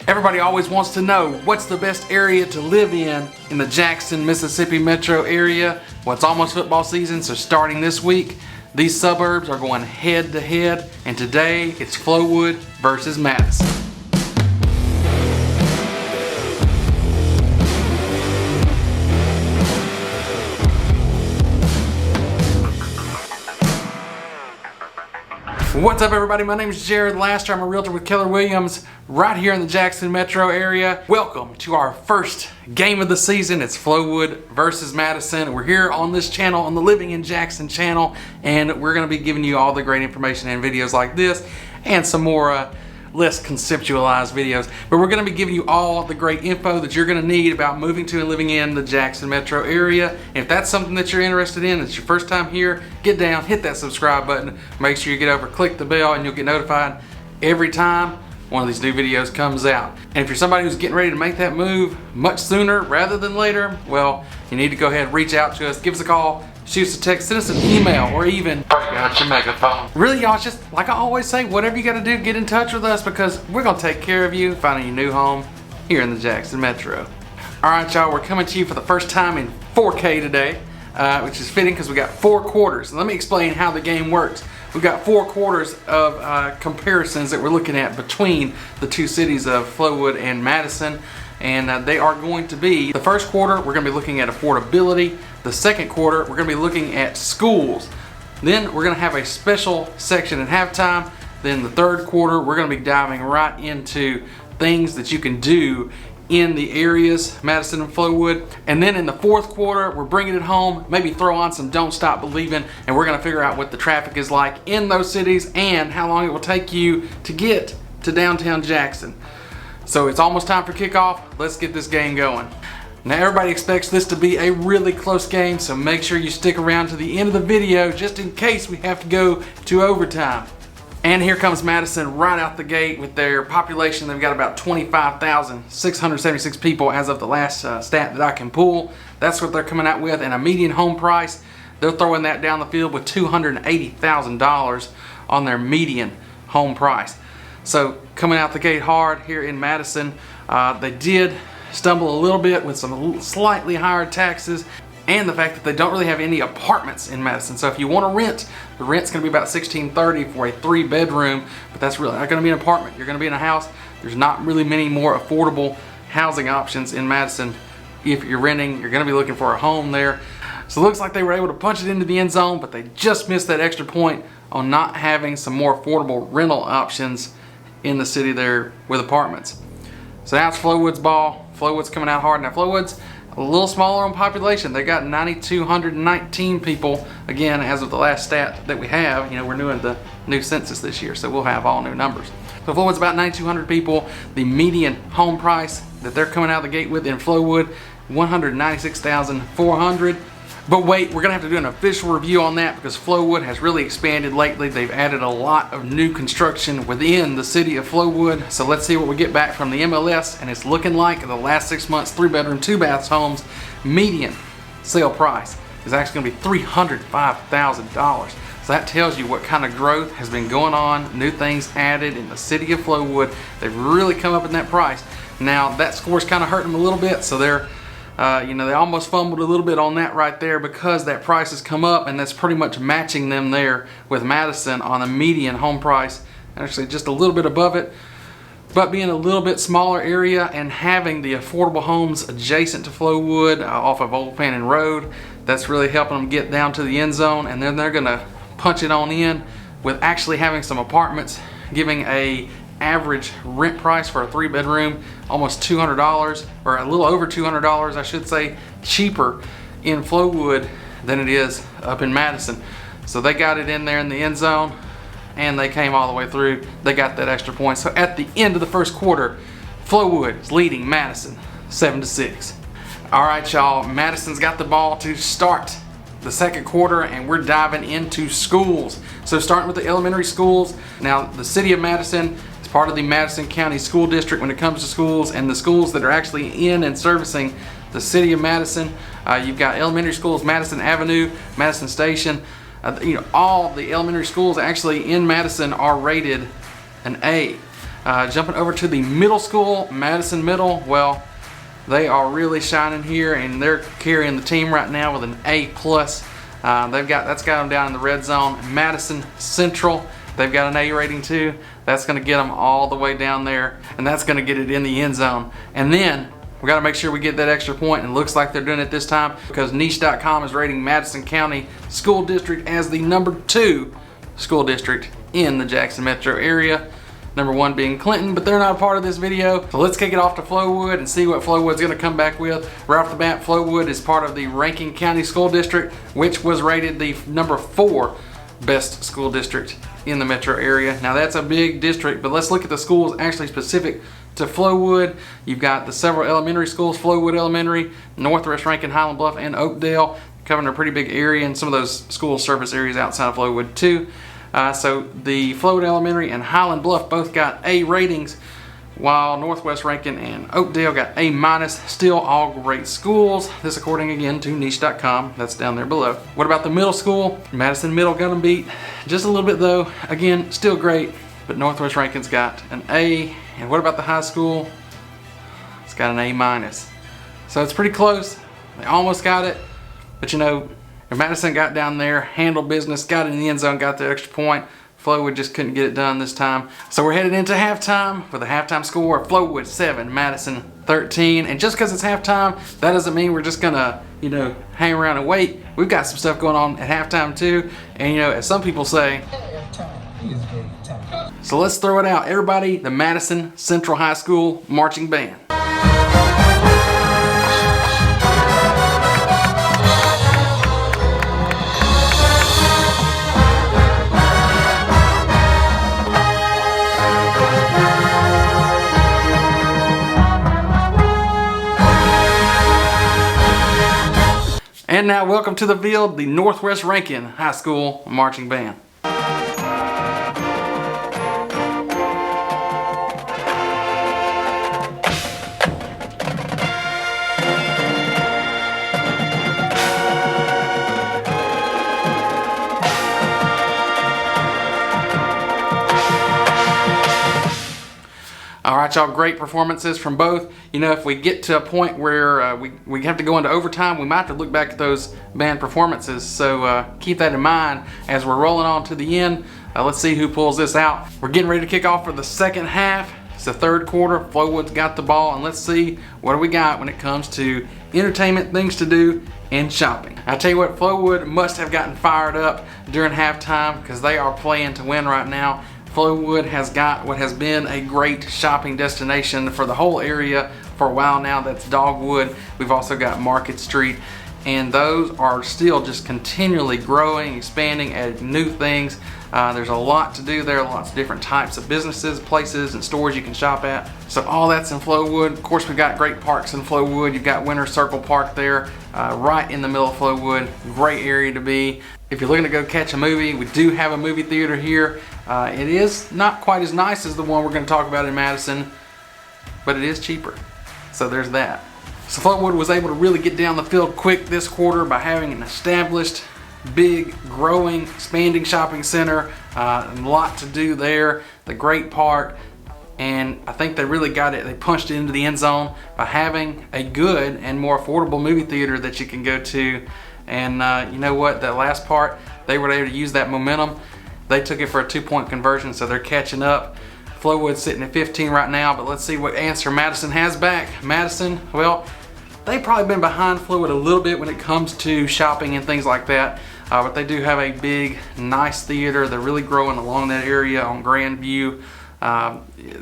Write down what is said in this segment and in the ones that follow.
Everybody always wants to know what's the best area to live in the Jackson, Mississippi metro area. Well, it's almost football season, so starting this week, these suburbs are going head to head, and today it's Flowood versus Madison. What's up, everybody? My name is Jared Laster. I'm a realtor with Keller Williams right here in the Jackson metro area. Welcome to our first game of the season. It's Flowood versus Madison. We're here on this channel, on the Living in Jackson channel, and we're going to be giving you all the great information and videos like this and some more less conceptualized videos. But we're going to be giving you all the great info that you're going to need about moving to and living in the Jackson metro area. And if that's something that you're interested in, it's your first time here, get down, hit that subscribe button, make sure you get over, click the bell, and you'll get notified every time one of these new videos comes out. And if you're somebody who's getting ready to make that move much sooner rather than later, well, you need to go ahead and reach out to us, give us a call, shoot us a text, send us an email, or even break out your megaphone. Really, y'all, it's just like I always say, whatever you gotta do, get in touch with us, because we're gonna take care of you finding your new home here in the Jackson metro. All right, y'all, we're coming to you for the first time in 4K today, which is fitting because we got 4 quarters. Let me explain how the game works. We've got 4 quarters of comparisons that we're looking at between the two cities of Flowood and Madison. And they are going to be, the first quarter, we're going to be looking at affordability. The second quarter, we're going to be looking at schools. Then we're going to have a special section at halftime. Then the third quarter, we're going to be diving right into things that you can do in the areas, Madison and Flowood. And then in the fourth quarter, we're bringing it home, maybe throw on some Don't Stop Believing, and we're going to figure out what the traffic is like in those cities and how long it will take you to get to downtown Jackson. So it's almost time for kickoff. Let's get this game going. Now, everybody expects this to be a really close game, so make sure you stick around to the end of the video just in case we have to go to overtime. And here comes Madison right out the gate with their population. They've got about 25,676 people as of the last stat that I can pull. That's what they're coming out with, and a median home price. They're throwing that down the field with $280,000 on their median home price. So coming out the gate hard here in Madison. They did stumble a little bit with some slightly higher taxes and the fact that they don't really have any apartments in Madison. So if you want to rent, the rent's going to be about $1,630 for a 3-bedroom, but that's really not going to be an apartment. You're going to be in a house. There's not really many more affordable housing options in Madison. If you're renting, you're going to be looking for a home there. So it looks like they were able to punch it into the end zone, but they just missed that extra point on not having some more affordable rental options in the city there with apartments. So now it's Flowood's ball. Flowood's coming out hard. Now Flowood's a little smaller on population. They got 9,219 people, again, as of the last stat that we have. You know, we're doing the new census this year, so we'll have all new numbers. So Flowood's about 9,200 people. The median home price that they're coming out of the gate with in Flowood, $196,400. But wait, we're gonna have to do an official review on that because Flowood has really expanded lately. They've added a lot of new construction within the city of Flowood. So let's see what we get back from the MLS, and it's looking like the last 6 months, 3-bedroom, 2-bath homes, median sale price is actually gonna be $305,000. So that tells you what kind of growth has been going on, new things added in the city of Flowood. They've really come up in that price. Now that score's kind of hurting them a little bit, so they're you know, they almost fumbled a little bit on that right there because that price has come up, and that's pretty much matching them there with Madison on a median home price, actually just a little bit above it. But being a little bit smaller area and having the affordable homes adjacent to Flowood off of Old Fannin Road, that's really helping them get down to the end zone, and then they're gonna punch it on in with actually having some apartments, giving a average rent price for a 3-bedroom almost $200, or a little over $200, I should say, cheaper in Flowood than it is up in Madison. So they got it in there in the end zone, and they came all the way through. They got that extra point. So at the end of the first quarter, Flowood is leading Madison 7-6. All right, y'all, Madison's got the ball to start the second quarter, and we're diving into schools. So starting with the elementary schools. Now the city of Madison is part of the Madison County School District when it comes to schools, and the schools that are actually in and servicing the city of Madison, you've got elementary schools, Madison Avenue, Madison Station. You know, all the elementary schools actually in Madison are rated an A. Jumping over to the middle school, Madison Middle. Well, they are really shining here, and they're carrying the team right now with an A+. That's got them down in the red zone. Madison Central, they've got an A rating too. That's going to get them all the way down there, and that's going to get it in the end zone. And then we got to make sure we get that extra point, and it looks like they're doing it this time because niche.com is rating Madison County School District as the #2 school district in the Jackson metro area. #1 being Clinton, but they're not a part of this video. So let's kick it off to Flowood and see what Flowood's gonna come back with. Right off the bat, Flowood is part of the Rankin County School District, which was rated the #4 best school district in the metro area. Now that's a big district, but let's look at the schools actually specific to Flowood. You've got the several elementary schools, Flowood Elementary, Northwest Rankin, Highland Bluff, and Oakdale, covering a pretty big area, and some of those school service areas outside of Flowood too. So the Flowood Elementary and Highland Bluff both got A ratings, while Northwest Rankin and Oakdale got A-. Still all great schools. This according again to niche.com. That's down there below. What about the middle school? Madison Middle got them beat just a little bit though. Again, still great, but Northwest Rankin's got an A. And what about the high school? It's got an A-. So it's pretty close. They almost got it, but you know, if Madison got down there, handled business, got in the end zone, got the extra point, Flowood just couldn't get it done this time. So we're headed into halftime with a halftime score of Flowood 7, Madison 13. And just because it's halftime, that doesn't mean we're just gonna, you know, hang around and wait. We've got some stuff going on at halftime too. And you know, as some people say, so let's throw it out. Everybody, the Madison Central High School Marching Band. And now welcome to the field, the Northwest Rankin High School Marching Band. All right, y'all, great performances from both. You know, if we get to a point where we have to go into overtime, we might have to look back at those band performances. So keep that in mind as we're rolling on to the end. Let's see who pulls this out. We're getting ready to kick off for the second half. It's the third quarter. Flowood's got the ball, and let's see what do we got when it comes to entertainment, things to do, and shopping. I tell you what, Flowood must have gotten fired up during halftime because they are playing to win right now. Flowood has got what has been a great shopping destination for the whole area for a while now. That's Dogwood. We've also got Market Street, and those are still just continually growing, expanding, adding new things. There's a lot to do there, lots of different types of businesses, places, and stores you can shop at. So all that's in Flowood. Of course, we've got great parks in Flowood. You've got Winter Circle Park there, right in the middle of Flowood. Great area to be. If you're looking to go catch a movie, we do have a movie theater here. It is not quite as nice as the one we're going to talk about in Madison, but it is cheaper. So there's that. So Flowood was able to really get down the field quick this quarter by having an established, big, growing, expanding shopping center. A lot to do there. The great park. And I think they really got it. They punched it into the end zone by having a good and more affordable movie theater that you can go to. And you know what, that last part, they were able to use that momentum. They took it for a 2-point conversion, so they're catching up. Flowood's sitting at 15 right now, but let's see what answer Madison has back. Madison, well, they've probably been behind Flowood a little bit when it comes to shopping and things like that. But they do have a big, nice theater. They're really growing along that area on Grandview. A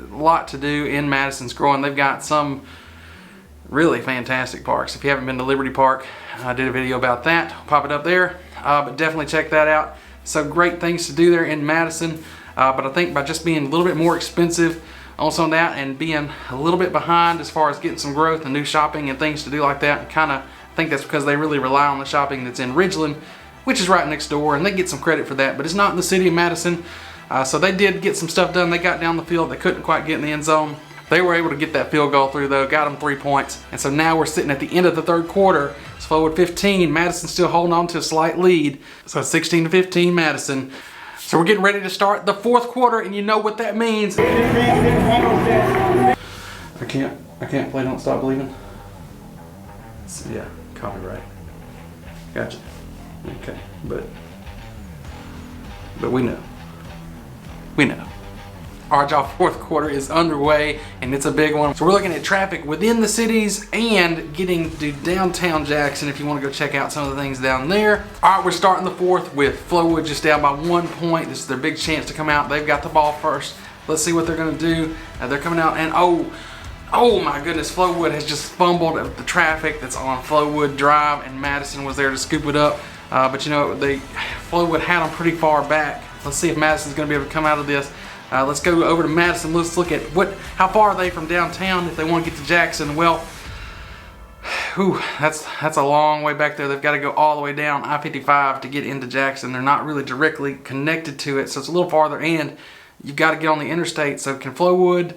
lot to do in Madison's growing. They've got some really fantastic parks. If you haven't been to Liberty Park, I did a video about that. I'll pop it up there, but definitely check that out. So great things to do there in Madison, but I think by just being a little bit more expensive on some of that and being a little bit behind as far as getting some growth and new shopping and things to do like that, I think that's because they really rely on the shopping that's in Ridgeland, which is right next door, and they get some credit for that, but it's not in the city of Madison. So they did get some stuff done. They got down the field. They couldn't quite get in the end zone. They were able to get that field goal through though, got them 3 points. And so now we're sitting at the end of the third quarter. It's Flowood 15, Madison still holding on to a slight lead. So 16-15 Madison. So we're getting ready to start the fourth quarter, and you know what that means. I can't play Don't Stop Believing. Yeah, copyright. Gotcha. Okay, but we know. We know. Alright y'all, fourth quarter is underway, and it's a big one. So we're looking at traffic within the cities and getting to downtown Jackson if you want to go check out some of the things down there. Alright, we're starting the fourth with Flowood just down by 1 point. This is their big chance to come out. They've got the ball first. Let's see what they're going to do. They're coming out, and oh my goodness, Flowood has just fumbled at the traffic that's on Flowood Drive, and Madison was there to scoop it up. But you know, Flowood had them pretty far back. Let's see if Madison's going to be able to come out of this. Let's go over to Madison. Let's look at how far are they from downtown if they want to get to Jackson. Well, that's a long way back there. They've got to go all the way down I-55 to get into Jackson. They're not really directly connected to it, so it's a little farther, and you've got to get on the interstate. So can Flowood?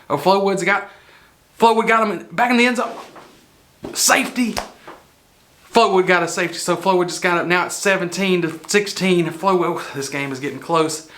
Oh, Flowood got them back in the end zone. Safety. Flowood got a safety, so Flowood just got up. Now it's 17-16. Flowood, this game is getting close.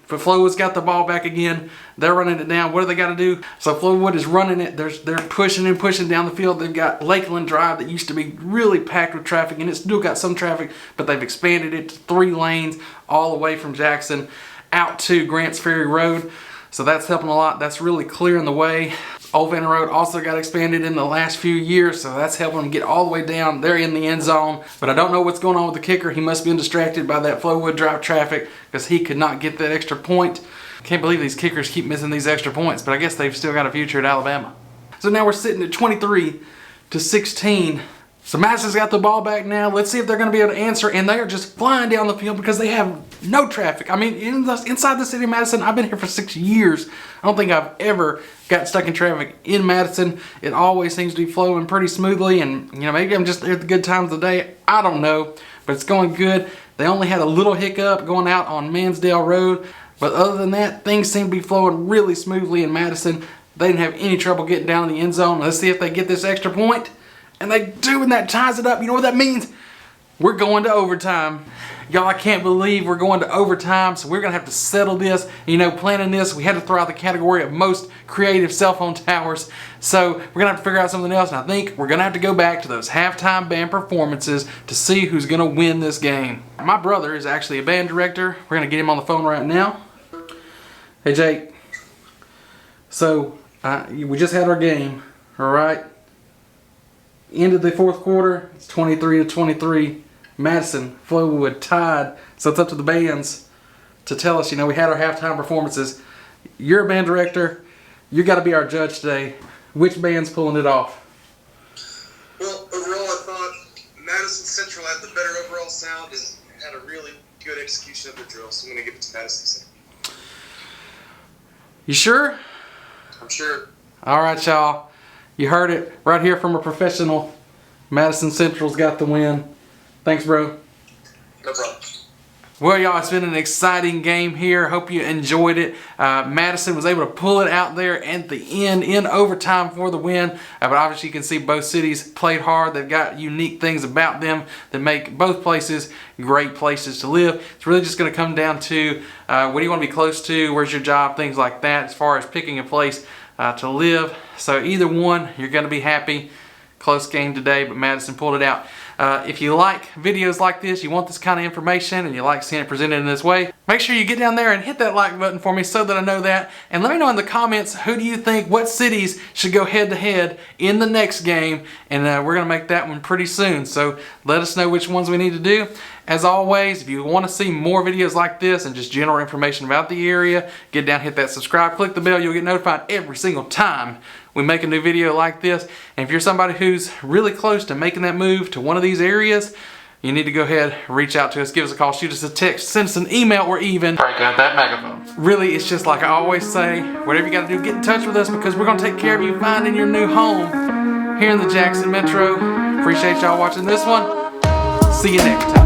But Flowood's got the ball back again. They're running it down. What do they got to do? So Flowood is running it. They're pushing and pushing down the field. They've got Lakeland Drive that used to be really packed with traffic, and it's still got some traffic, but they've expanded it to 3 lanes all the way from Jackson out to Grants Ferry Road. So that's helping a lot. That's really clearing the way. Old Vanna Road also got expanded in the last few years, so that's helping them get all the way down. They're in the end zone, but I don't know what's going on with the kicker. He must have been distracted by that Flowood Drive traffic because he could not get that extra point. Can't believe these kickers keep missing these extra points, but I guess they've still got a future at Alabama. So now we're sitting at 23-16. So Madison's got the ball back now. Let's see if they're going to be able to answer, and they are just flying down the field because they have no traffic. I mean, inside the city of Madison, I've been here for 6 years. I don't think I've ever got stuck in traffic in Madison. It always seems to be flowing pretty smoothly, and you know, maybe I'm just there at the good times of the day. I don't know, but it's going good. They only had a little hiccup going out on Mansdale Road, but other than that, things seem to be flowing really smoothly in Madison. They didn't have any trouble getting down in the end zone. Let's see if they get this extra point. And they do, and that ties it up. You know what that means? We're going to overtime. Y'all, I can't believe we're going to overtime, so we're going to have to settle this. You know, planning this, we had to throw out the category of most creative cell phone towers. So we're going to have to figure out something else, and I think we're going to have to go back to those halftime band performances to see who's going to win this game. My brother is actually a band director. We're going to get him on the phone right now. Hey, Jake. So, we just had our game, all right? End of the fourth quarter, it's 23-23. Madison, Flowood tied. So it's up to the bands to tell us, you know, we had our halftime performances. You're a band director. You got to be our judge today. Which band's pulling it off? Well, overall, I thought Madison Central had the better overall sound and had a really good execution of the drill. So I'm going to give it to Madison Central. You sure? I'm sure. All right, y'all. You heard it right here from a professional. Madison Central's got the win. Thanks, bro. No problem. Well, y'all, it's been an exciting game here. Hope you enjoyed it. Madison was able to pull it out there at the end in overtime for the win. But obviously you can see both cities played hard. They've got unique things about them that make both places great places to live. It's really just going to come down to what do you want to be close to, where's your job, things like that as far as picking a place to live. So either one, you're going to be happy. Close game today, but Madison pulled it out. If you like videos like this, you want this kind of information, and you like seeing it presented in this way, make sure you get down there and hit that like button for me so that I know that. And let me know in the comments, who do you think, what cities should go head to head in the next game? And we're going to make that one pretty soon. So let us know which ones we need to do. As always, if you want to see more videos like this and just general information about the area, get down, hit that subscribe, click the bell. You'll get notified every single time we make a new video like this. And if you're somebody who's really close to making that move to one of these areas, you need to go ahead, reach out to us, give us a call, shoot us a text, send us an email, or even break out that megaphone. Really, it's just like I always say, whatever you got to do, get in touch with us, because we're going to take care of you finding your new home here in the Jackson Metro. Appreciate y'all watching this one. See you next time.